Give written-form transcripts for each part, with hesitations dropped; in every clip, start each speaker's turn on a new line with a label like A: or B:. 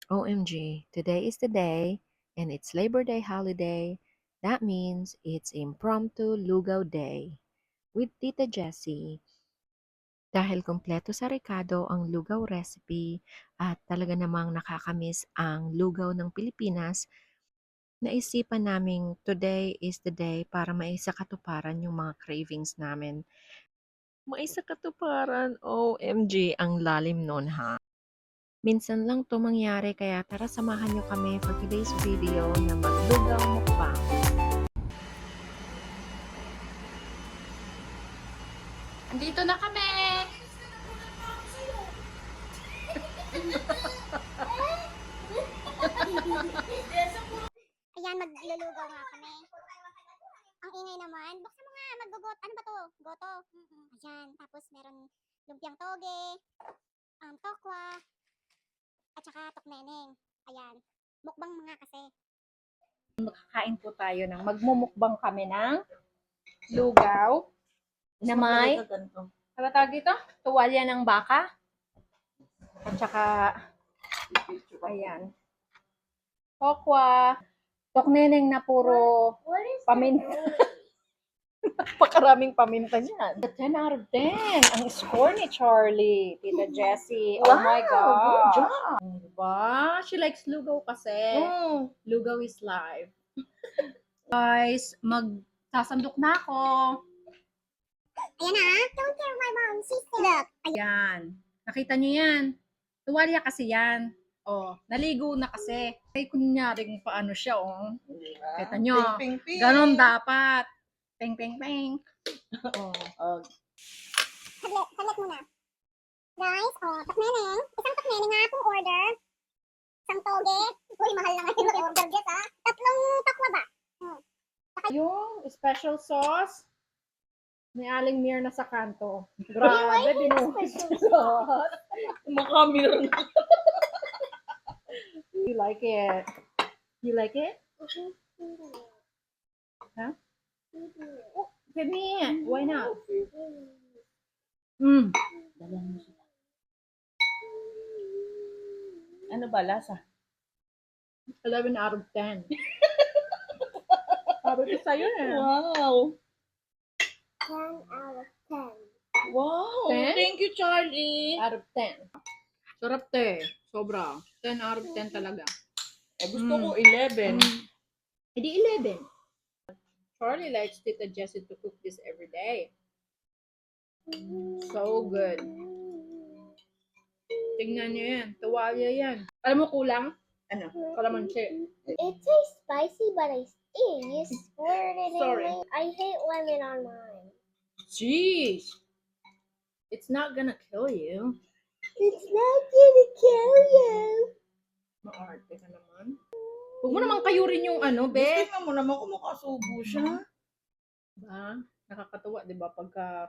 A: OMG, today is the day, and it's Labor Day holiday. That means it's impromptu lugaw day with Tita Jessie. Dahil kumpleto sa rekado ang lugaw recipe at talaga namang nakakamiss ang lugaw ng Pilipinas, naisipan naming today is the day para maisakatuparan yung mga cravings namin. Maisakatuparan? OMG, ang lalim nun ha. Minsan lang 'to mangyari kaya tara samahan niyo kami for today's video na maglugaw mukbang.
B: Andito na kami!
C: Ayan, maglulugaw nga kami. Ang ingay naman. Buksan mo nga, maggogot. Ano ba to? Goto. Ayan, tapos meron lumpiang toge, tokwa, at saka tokneneng. Ayan, mukbang mga kasi.
B: Kain po tayo ng magmumukbang kami ng lugaw na may ano tawag dito? Tuwalya ng baka. At saka ayan. Tokwa. Tokneneng na puro paminta. Napakaraming paminta niyan. 10 out of 10. Ang score ni Charlie. Tita Jessie. Oh my God.
D: Good job.
B: Diba? She likes lugaw kasi. Lugaw is live. Guys, magsasandok na ako.
C: Ayan na, don't care my mom, sister. Look.
B: Ayan. Nakita niyo yan? Tuwalya kasi yan. Oh, naligo na kasi. Ay, kunyaring paano siya, oh. Kita nyo.
D: Ping, ping, ping.
B: Ganon dapat. Peng, peng, peng. Oh.
C: Saglit muna. Guys, tokneneng. Isang tokneneng nga pong order. Isang toge. Uy, mahal na ngayon order guys ha. 3 tokwa ba?
B: Yung special sauce ni Aling Mir na sa kanto. Grabe, binuhos.
D: Mukha mirror na.
B: You like it? You like it? Huh? Oh, give me it. Why not? Mm.
D: Ano ba lasa?
B: 11 out of 10. Sabi ko sa'yo eh.
D: Wow.
C: 10 out of 10.
D: Wow.
B: 10?
D: Thank you, Charlie.
B: Out of 10. Sarap te. Sobra. 10 out of 10 talaga.
D: Gusto ko 11.
B: Hindi 11. Charlie likes Tita Jessie to cook this every day. So good. Tingnan niyo yan. Tuwalya yan. Alam mo kulang?
D: Ano?
B: Kalamansi.
C: It tastes spicy, but I still you squirted it in
B: Sorry.
C: my- I hate lemon on mine.
B: Jeez. It's not gonna kill you.
C: It's not gonna kill you.
B: Maarte ka naman. Huwag mo naman kayurin yung ano, be.
D: Tingnan mo naman kung makasubo siya.
B: Diba? Nakakatuwa, di ba? Pagka...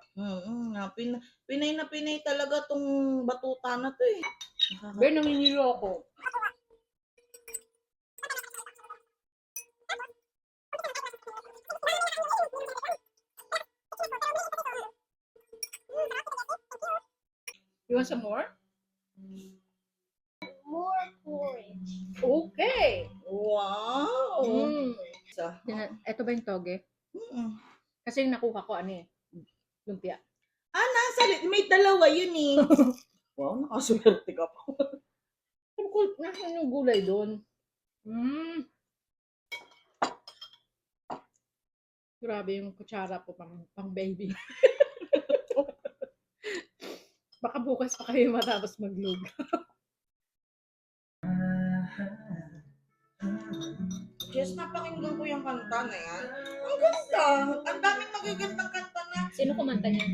D: Pinay na pinay talaga tong batuta na to eh.
B: Be, nanginilo ako. You want some more?
C: More porridge.
B: Okay.
D: Wow. Isa.
B: Ito ba yung toge?
D: Mm.
B: Kasi yung nakuha ko, ano eh, lumpia.
D: May dalawa yun eh. Wow, nakaswerte ka pa.
B: Nasaan yung gulay doon? Grabe yung kutsara po pang baby. Baka bukas pa kayo matapos maglugaw.
D: Just napakinggan ko yung kanta na yan. Ang ganda. Ang daming magagandang kanta na.
B: Sino kumanta niya?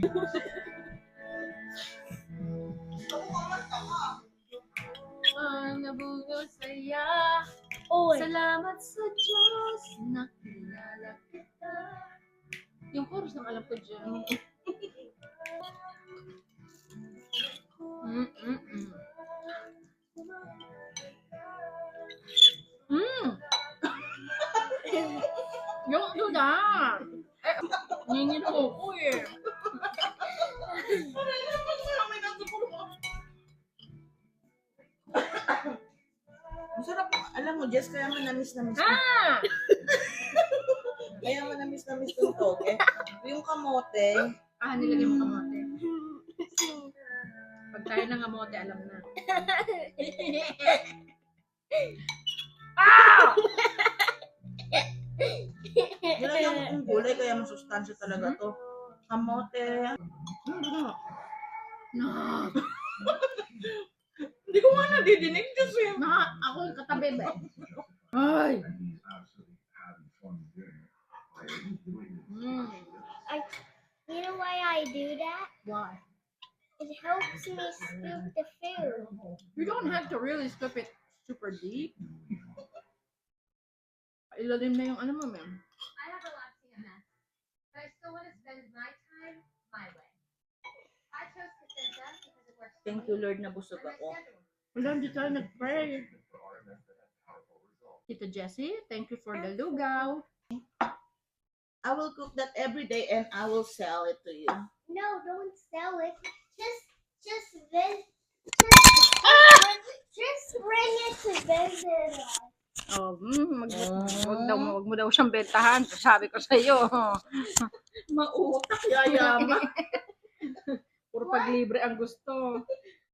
D: Ako kumanta ka.
B: Ang nabugo saya.
C: Oy.
B: Salamat sa Diyos na kilala kita. Yung chorus ng alam ko dyan. Yung duda. Ningin ko eh.
D: Alam mo, Jess, kaya manamis na miss.
B: Ah!
D: Kaya manamis na miss yung toge. Yung kamote,
B: Nilagay mo kamote. Pag tayo ng kamote, alam na.
D: nilagyan ko kong gulay, kaya masustansya talaga to. Kamote.
B: No.
D: Hindi ko nga nadidinig, Diyos eh.
B: Ako yung katabi ba? Ay! Mm.
C: You know why I do that?
B: Why?
C: It helps me scoop the food.
B: You don't have to really scoop it super deep. Ilalim na yung ano mo, ma'am.
A: I have a lot CMS, but I still want to spend my time my way. I chose Cassandra because it works.
D: Thank you, Lord, na busog ako.
B: Wala, hindi tayo nag-pray. Tita Jessie, thank you for the lugaw.
D: I will cook that every day and I will sell it to you.
C: No, don't sell it. Just bring it to visit us.
B: Oh, wag mo daw siyang bentahan. Sabi ko sa iyo.
D: Mautak, yayama.
B: Puro paglibre ang gusto.